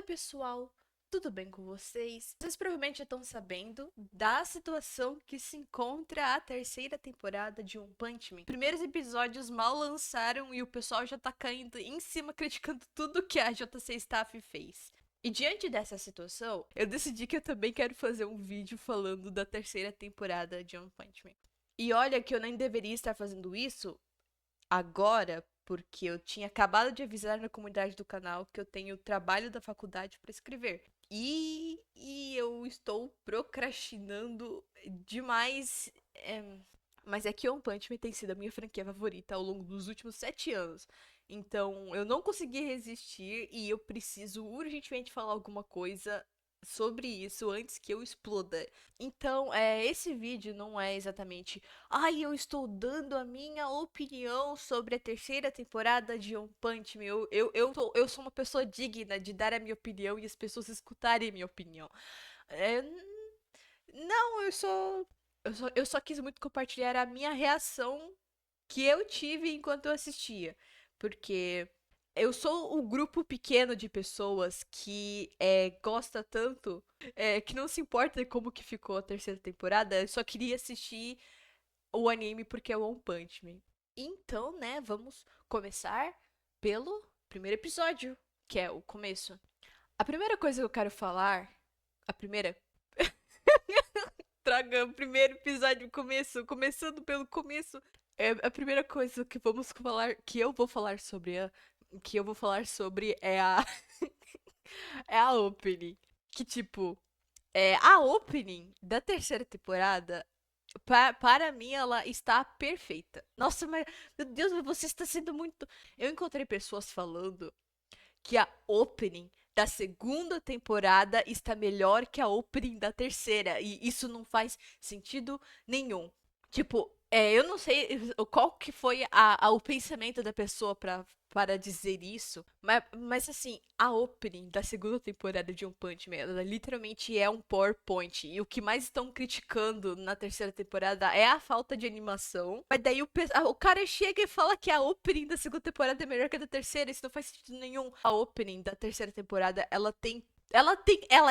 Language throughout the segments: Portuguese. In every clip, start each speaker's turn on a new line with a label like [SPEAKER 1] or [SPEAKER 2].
[SPEAKER 1] Oi, pessoal, tudo bem com vocês? Vocês provavelmente já estão sabendo da situação que se encontra a terceira temporada de One Punch Man. Primeiros episódios mal lançaram e o pessoal já tá caindo em cima criticando tudo que a JC Staff fez. E diante dessa situação, eu decidi que eu também quero fazer um vídeo falando da terceira temporada de One Punch Man. E olha que eu nem deveria estar fazendo isso agora, porque eu tinha acabado de avisar na comunidade do canal que eu tenho trabalho da faculdade para escrever. E eu estou procrastinando demais. Mas é que One Punch Man tem sido a minha franquia favorita ao longo dos últimos 7 anos. Então eu não consegui resistir e eu preciso urgentemente falar alguma coisa sobre isso antes que eu exploda. Então, esse vídeo não é exatamente, ai, eu estou dando a minha opinião sobre a terceira temporada de One Punch Man. Eu sou uma pessoa digna de dar a minha opinião e as pessoas escutarem a minha opinião. É, não, eu só quis muito compartilhar a minha reação que eu tive enquanto eu assistia. Porque eu sou o grupo pequeno de pessoas que gosta tanto, que não se importa como que ficou a terceira temporada, eu só queria assistir o anime porque é One Punch Man. Então, né, vamos começar pelo primeiro episódio, que é o começo. A primeira coisa que eu quero falar, a primeira traga o primeiro episódio, começando pelo começo. A primeira coisa que vamos falar, que eu vou falar sobre é a é a opening, que tipo, a opening da terceira temporada para mim, ela está perfeita. Nossa, mas, meu Deus, você está sendo muito. Eu encontrei pessoas falando que a opening da segunda temporada está melhor que a opening da terceira. E isso não faz sentido nenhum. Tipo, eu não sei qual que foi o pensamento da pessoa para dizer isso, mas assim, a opening da segunda temporada de One Punch Man, ela literalmente é um PowerPoint. E o que mais estão criticando na terceira temporada é a falta de animação. Mas daí o cara chega e fala que a opening da segunda temporada é melhor que a da terceira. Isso não faz sentido nenhum. A opening da terceira temporada, ela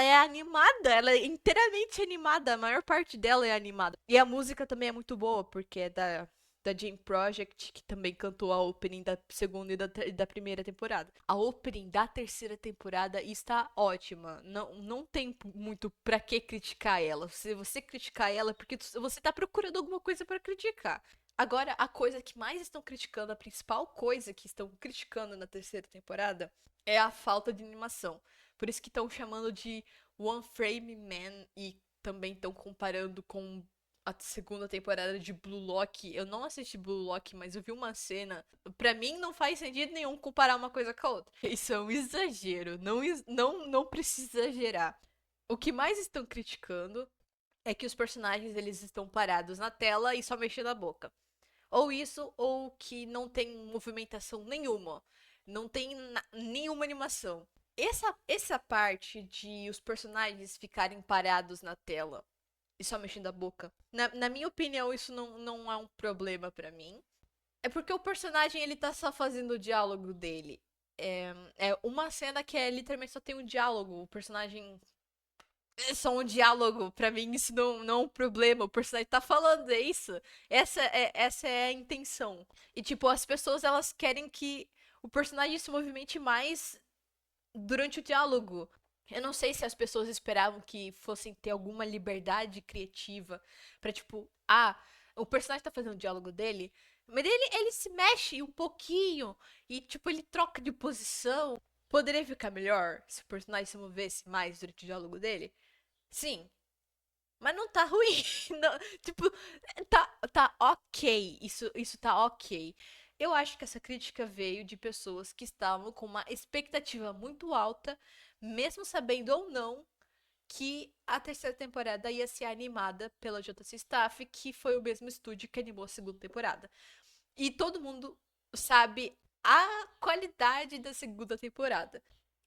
[SPEAKER 1] é animada, ela é inteiramente animada, a maior parte dela é animada. E a música também é muito boa, porque é da Jam Project, que também cantou a opening da segunda e da primeira temporada. A opening da terceira temporada está ótima. Não tem muito pra que criticar ela. Se você criticar ela, é porque você tá procurando alguma coisa pra criticar. Agora, a coisa que mais estão criticando, a principal coisa que estão criticando na terceira temporada, é a falta de animação. Por isso que estão chamando de One Frame Man e também estão comparando com a segunda temporada de Blue Lock. Eu não assisti Blue Lock, mas eu vi uma cena. Pra mim não faz sentido nenhum comparar uma coisa com a outra. Isso é um exagero. Não precisa exagerar. O que mais estão criticando é que os personagens eles estão parados na tela e só mexendo a boca. Ou isso, ou que não tem movimentação nenhuma. Não tem nenhuma animação. Essa parte de os personagens ficarem parados na tela e só mexendo a boca, na minha opinião, isso não é um problema pra mim. É porque o personagem ele tá só fazendo o diálogo dele. É uma cena que literalmente só tem um diálogo. O personagem é só um diálogo. Pra mim, isso não é um problema. O personagem tá falando, é isso. Essa é a intenção. E, tipo, as pessoas elas querem que o personagem se movimente mais durante o diálogo. Eu não sei se as pessoas esperavam que fossem ter alguma liberdade criativa pra, tipo, o personagem tá fazendo o diálogo dele, mas ele se mexe um pouquinho e, tipo, ele troca de posição. Poderia ficar melhor se o personagem se movesse mais durante o diálogo dele? Sim, mas não tá ruim. Não, tipo, tá ok. Isso tá ok. Eu acho que essa crítica veio de pessoas que estavam com uma expectativa muito alta, mesmo sabendo ou não que a terceira temporada ia ser animada pela JC Staff, que foi o mesmo estúdio que animou a segunda temporada. E todo mundo sabe a qualidade da segunda temporada.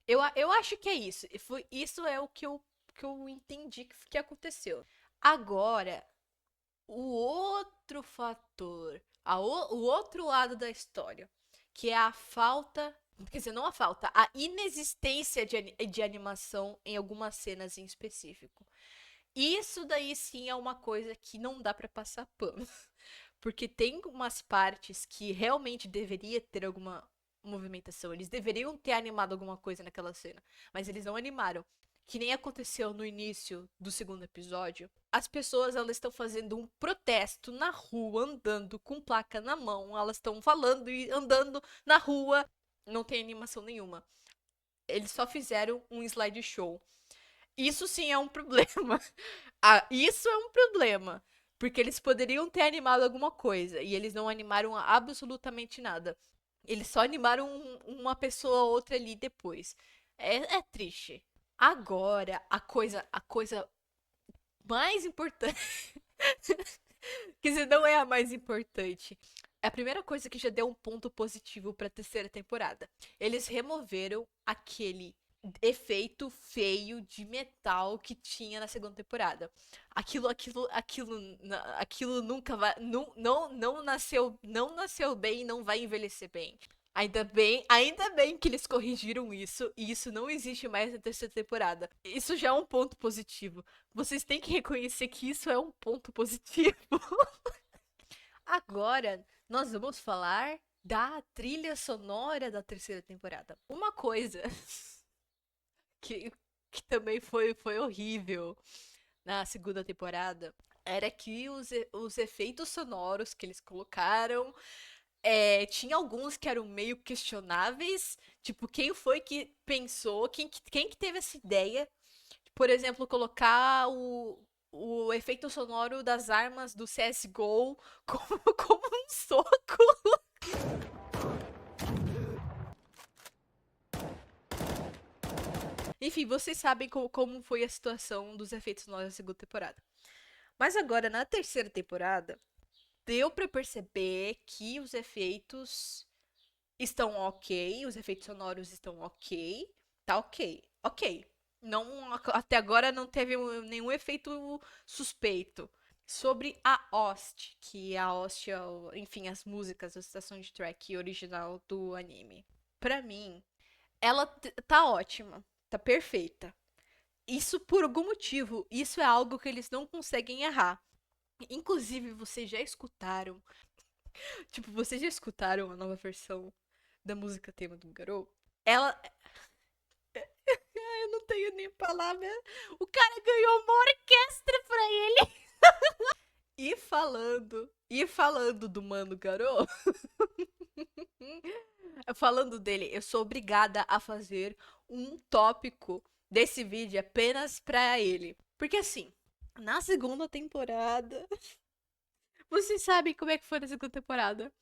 [SPEAKER 1] Eu acho que é isso. Isso é o que eu entendi que aconteceu. Agora, o outro fator, o outro lado da história, que é a falta Quer dizer, não a falta, a inexistência de animação em algumas cenas em específico. Isso daí sim é uma coisa que não dá pra passar pano. Porque tem umas partes que realmente deveria ter alguma movimentação. Eles deveriam ter animado alguma coisa naquela cena. Mas eles não animaram. Que nem aconteceu no início do segundo episódio. As pessoas, elas estão fazendo um protesto na rua, andando com placa na mão. Elas estão falando e andando na rua. Não tem animação nenhuma. Eles só fizeram um slideshow. Isso sim é um problema. Ah, isso é um problema. Porque eles poderiam ter animado alguma coisa. E eles não animaram absolutamente nada. Eles só animaram uma pessoa ou outra ali depois. É triste. Agora, a coisa mais importante. Que se não é a mais importante. É a primeira coisa que já deu um ponto positivo pra terceira temporada. Eles removeram aquele efeito feio de metal que tinha na segunda temporada. Aquilo nunca vai, não nasceu bem e não vai envelhecer bem. Ainda bem que eles corrigiram isso e isso não existe mais na terceira temporada. Isso já é um ponto positivo. Vocês têm que reconhecer que isso é um ponto positivo. Agora, nós vamos falar da trilha sonora da terceira temporada. Uma coisa que, que também foi horrível na segunda temporada era que os efeitos sonoros que eles colocaram tinha alguns que eram meio questionáveis. Tipo, quem foi que pensou, quem que teve essa ideia? Por exemplo, colocar o efeito sonoro das armas do CSGO como um soco. Enfim, vocês sabem como foi a situação dos efeitos sonoros da segunda temporada. Mas agora, na terceira temporada, deu pra perceber que os efeitos estão ok, os efeitos sonoros estão ok, tá ok, ok. Não, até agora não teve nenhum efeito suspeito. Sobre a Host, que a Host é, enfim, as músicas, a soundtrack original do anime. Pra mim, ela tá ótima, tá perfeita. Isso por algum motivo, isso é algo que eles não conseguem errar. Inclusive, vocês já escutaram, tipo, vocês já escutaram a nova versão da música tema do Garou? Ela, eu não tenho nem palavra. O cara ganhou uma orquestra pra ele. E falando do Mano Garou, falando dele, eu sou obrigada a fazer um tópico desse vídeo apenas pra ele. Porque assim, na segunda temporada, vocês sabem como é que foi na segunda temporada.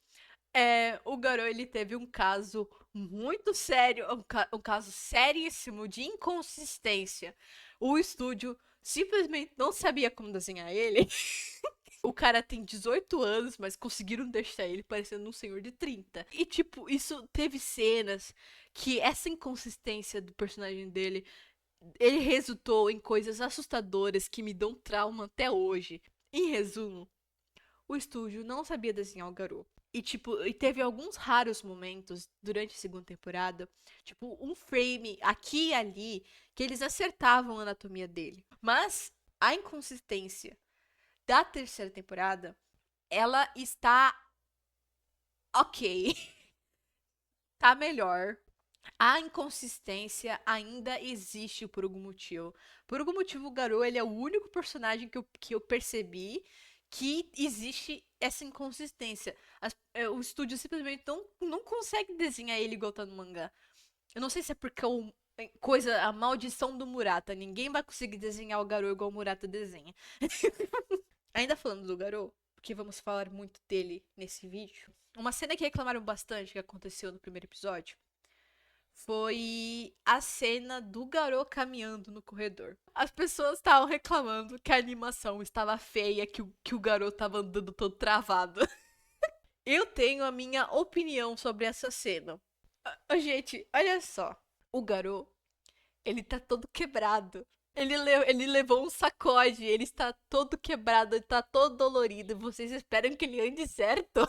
[SPEAKER 1] O Garou, ele teve um caso muito sério, um caso seríssimo de inconsistência. O estúdio simplesmente não sabia como desenhar ele. O cara tem 18 anos, mas conseguiram deixar ele parecendo um senhor de 30. E, tipo, isso teve cenas que essa inconsistência do personagem dele, ele resultou em coisas assustadoras que me dão trauma até hoje. Em resumo, o estúdio não sabia desenhar o Garou. E, tipo, e teve alguns raros momentos durante a segunda temporada, tipo, um frame aqui e ali, que eles acertavam a anatomia dele. Mas a inconsistência da terceira temporada, ela está ok. Tá melhor. A inconsistência ainda existe por algum motivo. Por algum motivo, o Garou, ele é o único personagem que eu percebi que existe essa inconsistência. O estúdio simplesmente não consegue desenhar ele igual tá no mangá. Eu não sei se é porque a maldição do Murata. Ninguém vai conseguir desenhar o Garou igual o Murata desenha. Ainda falando do Garou, porque vamos falar muito dele nesse vídeo. Uma cena que reclamaram bastante que aconteceu no primeiro episódio foi a cena do Garou caminhando no corredor. As pessoas estavam reclamando que a animação estava feia, que o Garou estava andando todo travado. Eu tenho a minha opinião sobre essa cena. Gente, olha só. O Garou, ele tá todo quebrado. Ele levou um sacode, ele está todo quebrado, ele tá todo dolorido. Vocês esperam que ele ande certo?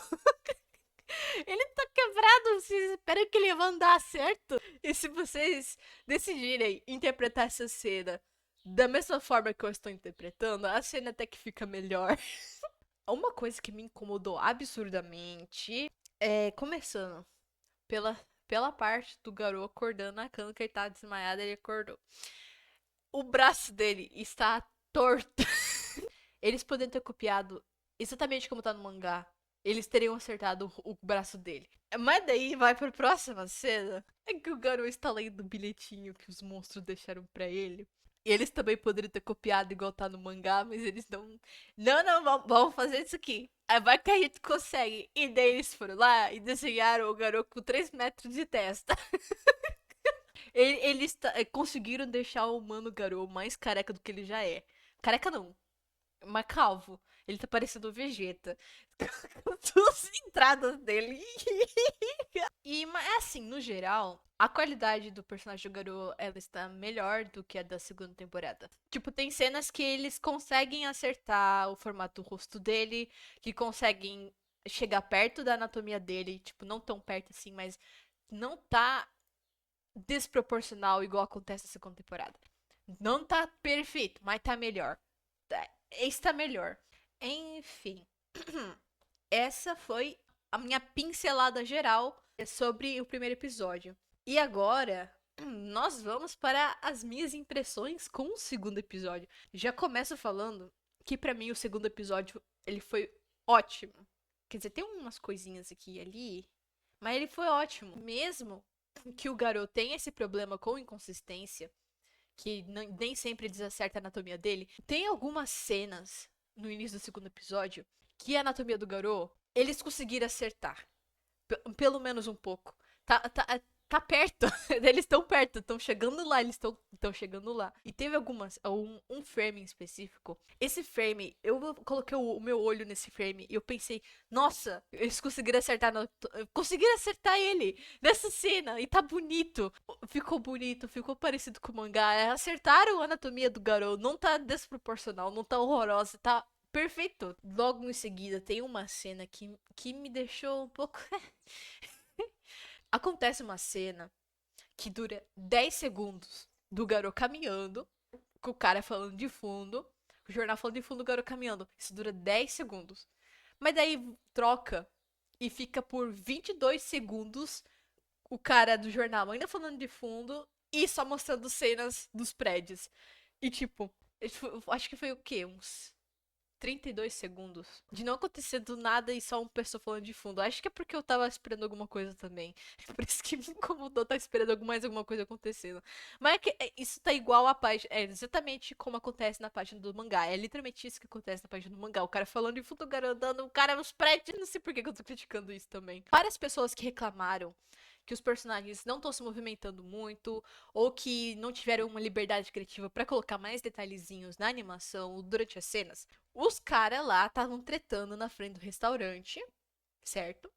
[SPEAKER 1] Ele tá quebrado, vocês esperam que ele vai andar certo? E se vocês decidirem interpretar essa cena da mesma forma que eu estou interpretando, a cena até que fica melhor. Uma coisa que me incomodou absurdamente é, começando pela, pela parte do garoto acordando na cama, que ele tá desmaiado, ele acordou. O braço dele está torto. Eles poderiam ter copiado exatamente como tá no mangá. Eles teriam acertado o braço dele. Mas daí vai pra próxima cena. É que o garoto está lendo o bilhetinho que os monstros deixaram pra ele. E eles também poderiam ter copiado igual tá no mangá, mas eles não. Não, vamos fazer isso aqui. Aí vai que a gente consegue. E daí eles foram lá e desenharam o garoto com 3 metros de testa. Eles conseguiram deixar o humano Garou mais careca do que ele já é. Careca não, mas calvo. Ele tá parecendo o Vegeta. Com as entradas dele. E, mas é assim, no geral, a qualidade do personagem do Garou, ela está melhor do que a da segunda temporada. Tipo, tem cenas que eles conseguem acertar o formato do rosto dele, que conseguem chegar perto da anatomia dele, tipo, não tão perto assim, mas não tá desproporcional igual acontece na segunda temporada. Não tá perfeito, mas tá melhor. Está melhor. Enfim, essa foi a minha pincelada geral sobre o primeiro episódio. E agora, nós vamos para as minhas impressões com o segundo episódio. Já começo falando que pra mim o segundo episódio ele foi ótimo. Quer dizer, tem umas coisinhas aqui e ali, mas ele foi ótimo. Mesmo que o garoto tem esse problema com inconsistência, que nem sempre desacerta a anatomia dele, tem algumas cenas no início do segundo episódio que a anatomia do garoto eles conseguiram acertar. Pelo menos um pouco. Tá perto. Eles estão perto, estão chegando lá, eles estão chegando lá. E teve um frame em específico. Esse frame, eu coloquei o meu olho nesse frame e eu pensei, nossa, eles conseguiram acertar, conseguiram acertar ele nessa cena e tá bonito. Bonito, ficou parecido com o mangá. Acertaram a anatomia do garoto, não tá desproporcional, não tá horrorosa, tá perfeito. Logo em seguida tem uma cena que me deixou um pouco. Acontece uma cena que dura 10 segundos do garoto caminhando, com o cara falando de fundo, o jornal falando de fundo, o garoto caminhando. Isso dura 10 segundos. Mas daí troca e fica por 22 segundos o cara do jornal ainda falando de fundo e só mostrando cenas dos prédios. E tipo, acho que foi o quê? Uns 32 segundos de não acontecer do nada e só uma pessoa falando de fundo. Acho que é porque eu tava esperando alguma coisa também. Por isso que me incomodou estar esperando mais alguma coisa acontecendo. Mas é que isso tá igual à página. É exatamente como acontece na página do mangá. É literalmente isso que acontece na página do mangá. O cara falando de fundo, o cara andando, o cara nos prédios. Não sei por que eu tô criticando isso também. Várias pessoas que reclamaram que os personagens não estão se movimentando muito, ou que não tiveram uma liberdade criativa pra colocar mais detalhezinhos na animação durante as cenas. Os caras lá estavam tretando na frente do restaurante, certo?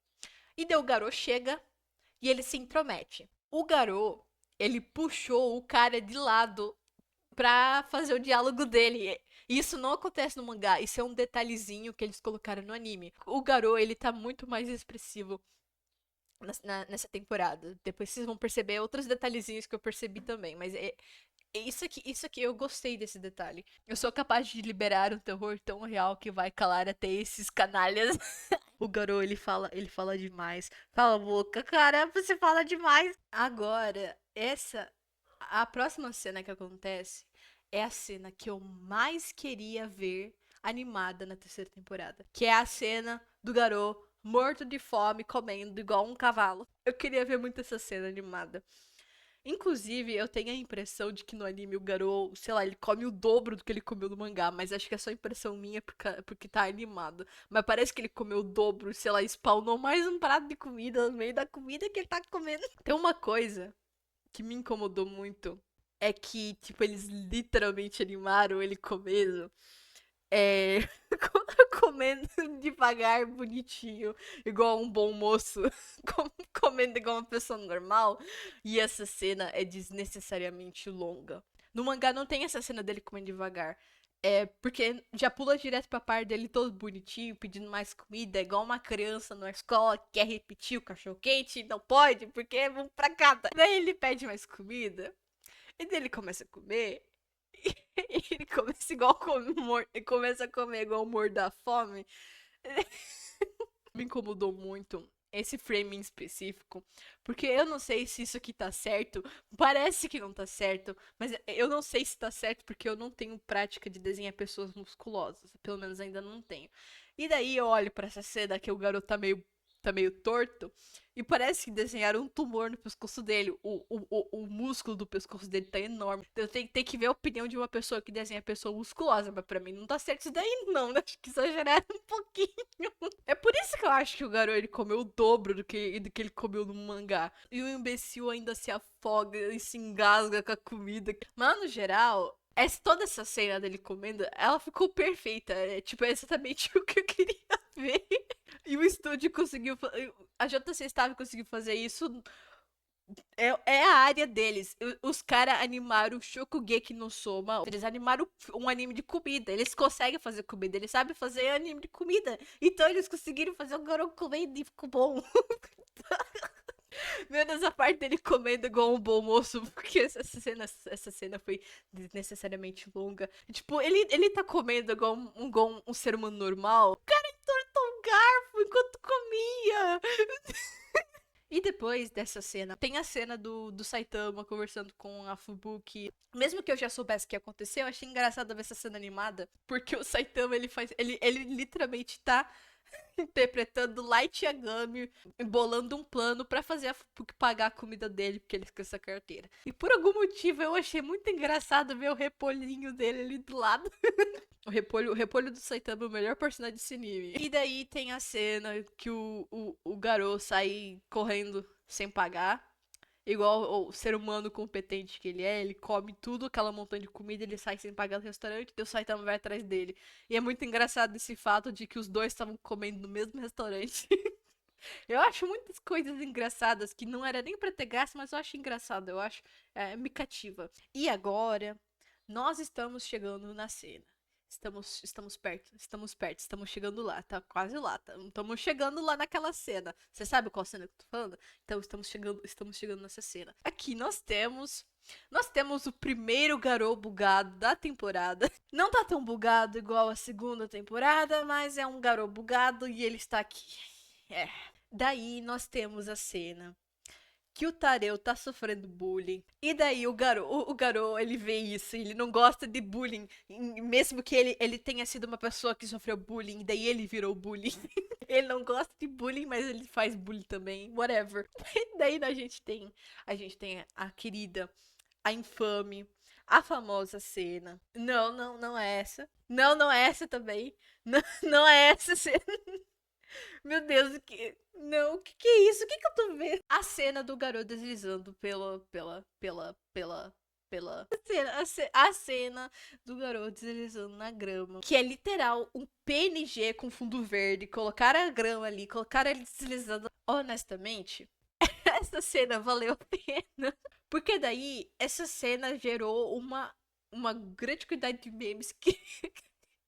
[SPEAKER 1] E daí o garoto chega e ele se intromete. O garoto, ele puxou o cara de lado pra fazer o diálogo dele. Isso não acontece no mangá, isso é um detalhezinho que eles colocaram no anime. O garoto, ele tá muito mais expressivo nessa temporada. Depois vocês vão perceber outros detalhezinhos que eu percebi também, mas isso aqui eu gostei desse detalhe. Eu sou capaz de liberar um terror tão real que vai calar até esses canalhas. O garoto, ele fala demais. Cala a boca, cara, você fala demais. Agora, a próxima cena que acontece é a cena que eu mais queria ver animada na terceira temporada, que é a cena do garoto morto de fome comendo igual um cavalo. Eu queria ver muito essa cena animada. Inclusive, eu tenho a impressão de que no anime o garoto, sei lá, ele come o dobro do que ele comeu no mangá, mas acho que é só impressão minha porque tá animado. Mas parece que ele comeu o dobro, sei lá, spawnou mais um prato de comida no meio da comida que ele tá comendo. Tem uma coisa que me incomodou muito, é que, tipo, eles literalmente animaram ele comendo. É. Comendo devagar, bonitinho, igual um bom moço, comendo igual uma pessoa normal. E essa cena é desnecessariamente longa. No mangá não tem essa cena dele comendo devagar. Porque já pula direto pra par dele todo bonitinho, pedindo mais comida, igual uma criança na escola que quer repetir o cachorro-quente, não pode, porque vamos pra casa. Daí ele pede mais comida, e daí ele começa a comer, e ele começa igual começa a comer igual o morto da fome. Me incomodou muito esse frame em específico, porque eu não sei se isso aqui tá certo, parece que não tá certo, mas eu não sei se tá certo porque eu não tenho prática de desenhar pessoas musculosas, pelo menos ainda não tenho. E daí eu olho pra essa cena que o garoto tá meio torto, e parece que desenharam um tumor no pescoço dele. O músculo do pescoço dele tá enorme. Eu tenho que ver a opinião de uma pessoa que desenha pessoa musculosa, mas pra mim não tá certo isso daí, não. Acho que exageraram um pouquinho. É por isso que eu acho que o garoto ele comeu o dobro do que ele comeu no mangá. E o imbecil ainda se afoga e se engasga com a comida. Mas no geral, toda essa cena dele comendo, ela ficou perfeita. É tipo é exatamente o que eu queria ver. E o estúdio conseguiu. A JC Staff conseguiu fazer isso. É a área deles. Os caras animaram o Shokugeki no Soma. Eles animaram um anime de comida. Eles conseguem fazer comida. Eles sabem fazer anime de comida. Então eles conseguiram fazer o garoto comendo e ficou bom. Menos a parte dele comendo igual um bom moço. Porque essa cena foi desnecessariamente longa. Tipo, ele tá comendo igual um ser humano normal. O cara entortou um garfo enquanto comia. E depois dessa cena, tem a cena do Saitama conversando com a Fubuki. Mesmo que eu já soubesse o que aconteceu, eu achei engraçado ver essa cena animada. Porque o Saitama, ele literalmente tá interpretando Light Yagami, bolando um plano pra fazer a Fubuki pagar a comida dele, porque ele esqueceu a carteira. E por algum motivo eu achei muito engraçado ver o repolhinho dele ali do lado. O repolho do Saitama é o melhor personagem desse anime. E daí tem a cena que o Garou sai correndo sem pagar. Igual o ser humano competente que ele come tudo, aquela montanha de comida, ele sai sem pagar no restaurante, e o Saitama vai atrás dele. E é muito engraçado esse fato de que os dois estavam comendo no mesmo restaurante. Eu acho muitas coisas engraçadas que não era nem pra ter graça, mas eu acho engraçado, eu acho me cativa. E agora, nós estamos chegando na cena. Estamos perto, estamos chegando lá, tá quase lá, estamos chegando lá naquela cena. Você sabe qual cena que eu tô falando? Então estamos chegando nessa cena. Aqui nós temos o primeiro Garou bugado da temporada. Não tá tão bugado igual a segunda temporada, mas é um Garou bugado e ele está aqui. É. Daí nós temos a cena que o Tareu tá sofrendo bullying. E daí o Garou, ele vê isso, ele não gosta de bullying, mesmo que ele tenha sido uma pessoa que sofreu bullying, e daí ele virou bullying. Ele não gosta de bullying, mas ele faz bullying também, whatever. E daí a gente tem a querida, a infame, a famosa cena. Não é essa. Não é essa também. Não é essa cena. Meu Deus, o que é isso? O que eu tô vendo? A cena do garoto deslizando a cena do garoto deslizando na grama. Que é literal um PNG com fundo verde. Colocar a grama ali, colocar ele deslizando. Honestamente, essa cena valeu a pena. Porque daí, essa cena gerou uma grande quantidade de memes que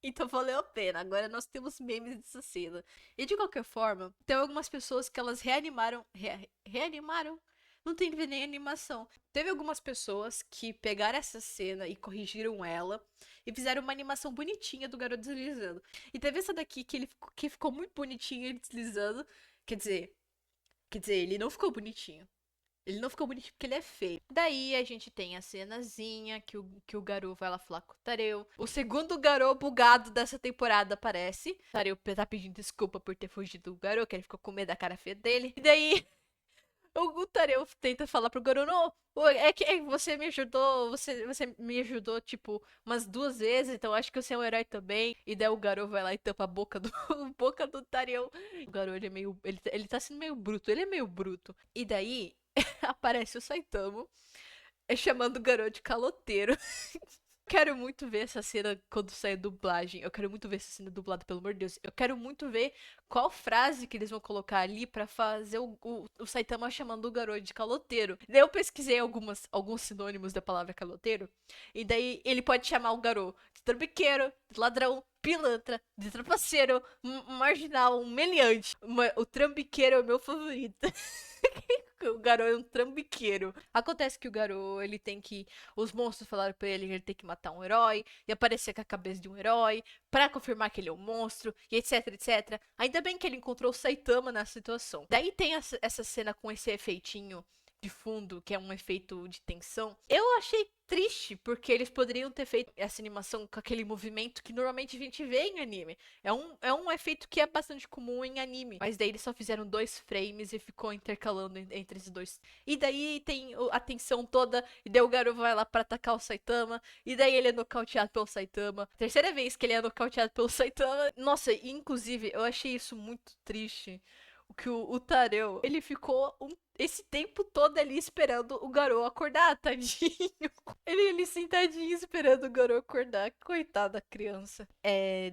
[SPEAKER 1] então valeu a pena. Agora nós temos memes dessa cena. E de qualquer forma, tem algumas pessoas que elas reanimaram. Reanimaram? Não tem nem animação. Teve algumas pessoas que pegaram essa cena e corrigiram ela. E fizeram uma animação bonitinha do garoto deslizando. E teve essa daqui que ficou muito bonitinho ele deslizando. Quer dizer, ele não ficou bonitinho. Ele não ficou bonito porque ele é feio. Daí a gente tem a cenazinha que o Garou vai lá falar com o Tareu. O segundo Garou bugado dessa temporada aparece. O Tareu tá pedindo desculpa por ter fugido do Garou, que ele ficou com medo da cara feia dele. E daí o Tareu tenta falar pro Garou, não, é que você me ajudou, você me ajudou, tipo, umas 2 vezes, então acho que você é um herói também. E daí o Garou vai lá e tampa a boca do, boca do Tareu. O Garou, ele é meio, ele tá sendo meio bruto, ele é meio bruto. E daí aparece o Saitama chamando o garoto de caloteiro. Quero muito ver essa cena quando sair a dublagem. Eu quero muito ver essa cena dublada, pelo amor de Deus. Eu quero muito ver qual frase que eles vão colocar ali pra fazer o Saitama chamando o garoto de caloteiro. Daí eu pesquisei alguns sinônimos da palavra caloteiro. E daí ele pode chamar o garoto de trambiqueiro, de ladrão, pilantra, de trapaceiro, marginal, um meliante. O trambiqueiro é o meu favorito. O Garou é um trambiqueiro. Acontece que o Garou, ele tem que. Os monstros falaram pra ele que ele tem que matar um herói e aparecer com a cabeça de um herói pra confirmar que ele é um monstro e etc, etc. Ainda bem que ele encontrou o Saitama nessa situação. Daí tem essa cena com esse efeitinho de fundo, que é um efeito de tensão. Eu achei triste, porque eles poderiam ter feito essa animação com aquele movimento que normalmente a gente vê em anime. É um efeito que é bastante comum em anime. Mas daí eles só fizeram 2 frames e ficou intercalando entre esses dois. E daí tem a tensão toda. E daí o Garou vai lá pra atacar o Saitama. E daí ele é nocauteado pelo Saitama. Terceira vez que ele é nocauteado pelo Saitama. Nossa, inclusive, eu achei isso muito triste. Que o Tareu, ele ficou esse tempo todo ali esperando o Garou acordar, tadinho. Ele ali sentadinho esperando o Garou acordar. Coitada da criança.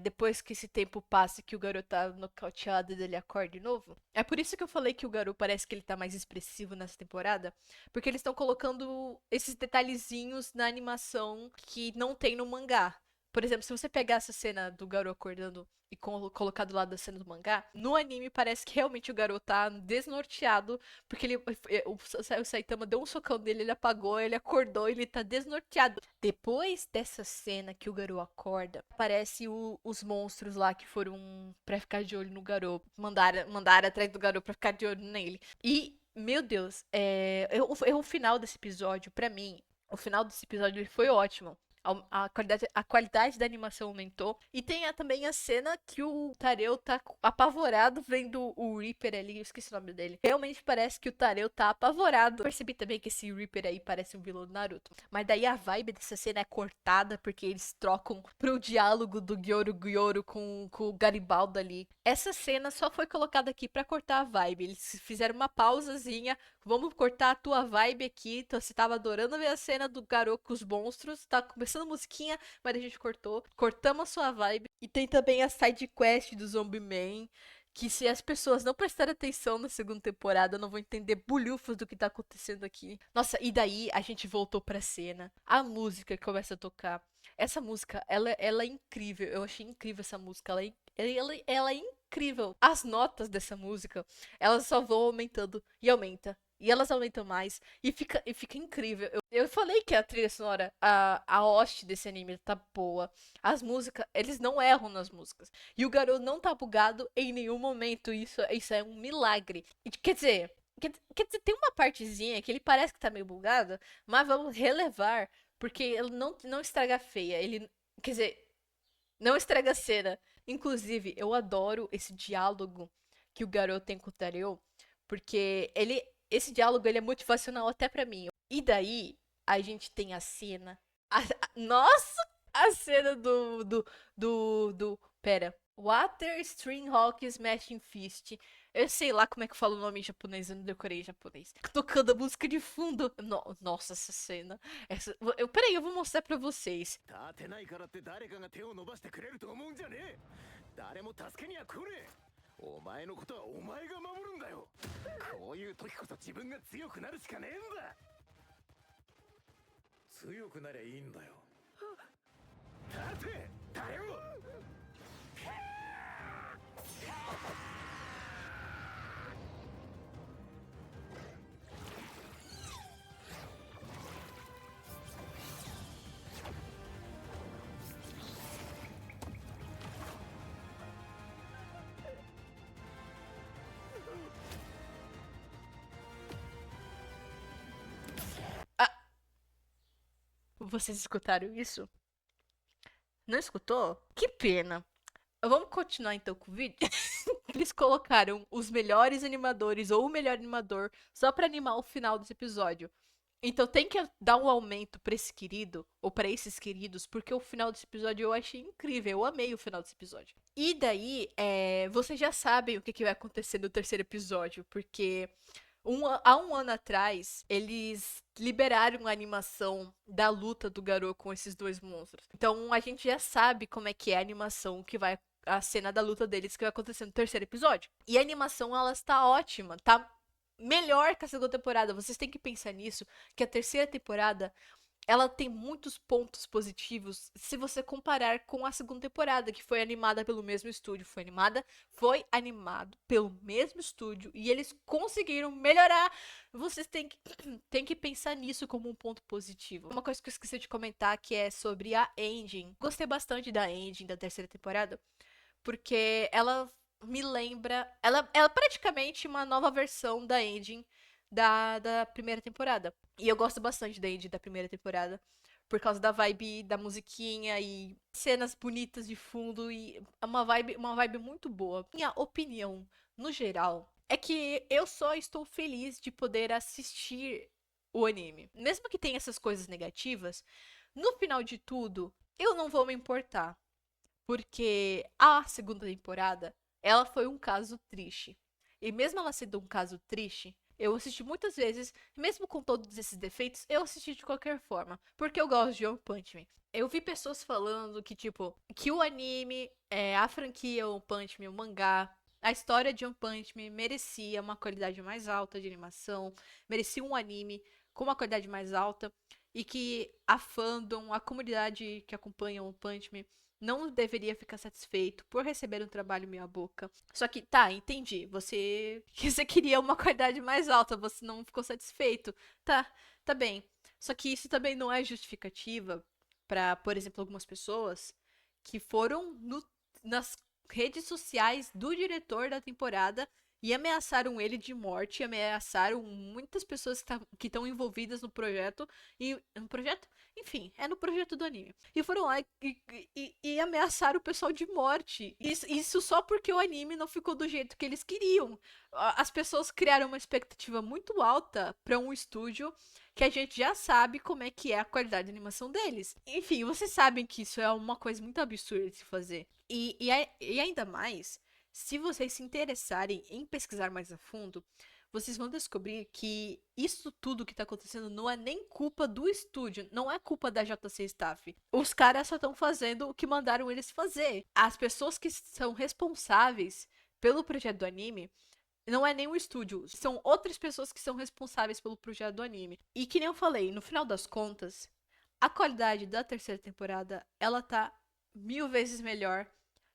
[SPEAKER 1] Depois que esse tempo passa que o Garou tá nocauteado e ele acorda de novo. É por isso que eu falei que o Garou parece que ele tá mais expressivo nessa temporada. Porque eles estão colocando esses detalhezinhos na animação que não tem no mangá. Por exemplo, se você pegar essa cena do Garou acordando e colocar do lado da cena do mangá, no anime parece que realmente o Garou tá desnorteado, porque o Saitama deu um socão nele, ele apagou, ele acordou, ele tá desnorteado. Depois dessa cena que o Garou acorda, aparece os monstros lá que foram pra ficar de olho no Garou, mandaram atrás do Garou pra ficar de olho nele. E, meu Deus, o final desse episódio, pra mim, o final desse episódio ele foi ótimo. A qualidade da animação aumentou. E tem também a cena que o Tareu tá apavorado vendo o Reaper ali. Eu esqueci o nome dele. Realmente parece que o Tareu tá apavorado. Eu percebi também que esse Reaper aí parece um vilão do Naruto. Mas daí a vibe dessa cena é cortada porque eles trocam pro diálogo do Gyoru com o Garibaldo ali. Essa cena só foi colocada aqui pra cortar a vibe. Eles fizeram uma pausazinha. Vamos cortar a tua vibe aqui. Então, você tava adorando ver a cena do Garou com os monstros. Tá começando a musiquinha, mas a gente cortou. Cortamos a sua vibe. E tem também a side quest do Zombie Man. Que se as pessoas não prestarem atenção na segunda temporada, não vão entender bulhufas do que tá acontecendo aqui. Nossa, e daí a gente voltou pra cena. A música começa a tocar. Essa música, ela é incrível. Eu achei incrível essa música. Ela é incrível. As notas dessa música, elas só vão aumentando e aumenta. E elas aumentam mais. E fica incrível. Eu falei que a trilha sonora, a host desse anime tá boa. As músicas, eles não erram nas músicas. E o garoto não tá bugado em nenhum momento. Isso é um milagre. Quer dizer, tem uma partezinha que ele parece que tá meio bugado, mas vamos relevar. Porque ele não estraga feia. Quer dizer, não estraga a cena. Inclusive, eu adoro esse diálogo que o garoto tem com o Tareu. Porque esse diálogo ele é motivacional até pra mim. E daí, a gente tem a cena. Nossa! A cena Pera. Water String Hawk Smashing Fist. Eu sei lá como é que fala o nome em japonês, eu não decorei em japonês. Tocando a música de fundo. Nossa, essa cena. Peraí, eu vou mostrar pra vocês.
[SPEAKER 2] お前のことはお前が守るんだよ。こういう時こそ自分が強くなるしかねえんだ。強くなりゃいいんだよ。立て、だよ。
[SPEAKER 1] Vocês escutaram isso? Não escutou? Que pena. Vamos continuar então com o vídeo? Eles colocaram os melhores animadores ou o melhor animador só pra animar o final desse episódio. Então tem que dar um aumento pra esse querido, ou pra esses queridos, porque o final desse episódio eu achei incrível. Eu amei o final desse episódio. E daí, vocês já sabem o que vai acontecer no terceiro episódio, porque Há um ano atrás, eles liberaram a animação da luta do Garou com esses dois monstros. Então a gente já sabe como é que é a animação que vai. A cena da luta deles que vai acontecer no terceiro episódio. E a animação, ela está ótima. Tá melhor que a segunda temporada. Vocês têm que pensar nisso. Que a terceira temporada, ela tem muitos pontos positivos se você comparar com a segunda temporada, que foi animada pelo mesmo estúdio. Foi animado pelo mesmo estúdio e eles conseguiram melhorar. Vocês têm que pensar nisso como um ponto positivo. Uma coisa que eu esqueci de comentar que é sobre a engine. Gostei bastante da engine da terceira temporada, porque ela me lembra. Ela é praticamente uma nova versão da engine da primeira temporada. E eu gosto bastante da engine da primeira temporada. Por causa da vibe da musiquinha e cenas bonitas de fundo. E é uma vibe muito boa. Minha opinião, no geral, é que eu só estou feliz de poder assistir o anime. Mesmo que tenha essas coisas negativas, no final de tudo, eu não vou me importar. Porque a segunda temporada, ela foi um caso triste. E mesmo ela sendo um caso triste, eu assisti muitas vezes, mesmo com todos esses defeitos, eu assisti de qualquer forma. Porque eu gosto de One Punch Man. Eu vi pessoas falando que, tipo, que o anime, a franquia One Punch Man, o mangá, a história de One Punch Man merecia uma qualidade mais alta de animação, merecia um anime com uma qualidade mais alta, e que a fandom, a comunidade que acompanha One Punch Man, não deveria ficar satisfeito por receber um trabalho meia boca. Só que, tá, entendi. Você queria uma qualidade mais alta, você não ficou satisfeito. Tá bem. Só que isso também não é justificativa pra, por exemplo, algumas pessoas que foram nas redes sociais do diretor da temporada e ameaçaram ele de morte, ameaçaram muitas pessoas que estão envolvidas no projeto. No projeto? Enfim, é no projeto do anime. E foram lá e ameaçaram o pessoal de morte. Isso só porque o anime não ficou do jeito que eles queriam. As pessoas criaram uma expectativa muito alta pra um estúdio que a gente já sabe como é que é a qualidade de animação deles. Enfim, vocês sabem que isso é uma coisa muito absurda de se fazer. E ainda mais, se vocês se interessarem em pesquisar mais a fundo, vocês vão descobrir que isso tudo que tá acontecendo não é nem culpa do estúdio, não é culpa da JC Staff. Os caras só estão fazendo o que mandaram eles fazer. As pessoas que são responsáveis pelo projeto do anime não é nem o estúdio, são outras pessoas que são responsáveis pelo projeto do anime. E que nem eu falei, no final das contas, a qualidade da terceira temporada, ela tá 1000 vezes melhor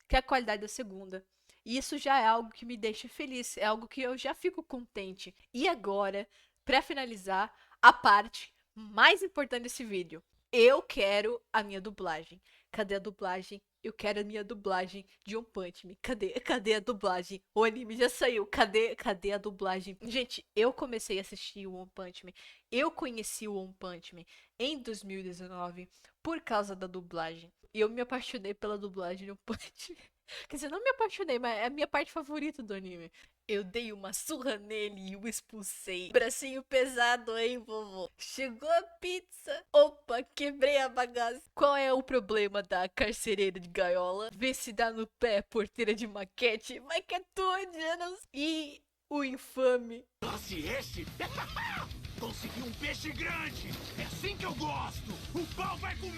[SPEAKER 1] que a qualidade da segunda. E isso já é algo que me deixa feliz, é algo que eu já fico contente. E agora, pra finalizar, a parte mais importante desse vídeo. Eu quero a minha dublagem. Cadê a dublagem? Eu quero a minha dublagem de One Punch Man. Cadê a dublagem? O anime já saiu. Cadê a dublagem? Gente, eu comecei a assistir o One Punch Man. Eu conheci o One Punch Man em 2019 por causa da dublagem. E eu me apaixonei pela dublagem de One Punch Man. Quer dizer, não me apaixonei, mas é a minha parte favorita do anime. Eu dei uma surra nele e o expulsei. Bracinho pesado, hein, vovô? Chegou a pizza. Opa, quebrei a bagaça. Qual é o problema da carcereira de gaiola? Vê se dá no pé, porteira de maquete. Vai que é tua, Janos. E o infame.
[SPEAKER 2] Nossa, este? Consegui um peixe grande! É assim que eu gosto! O pau vai comer!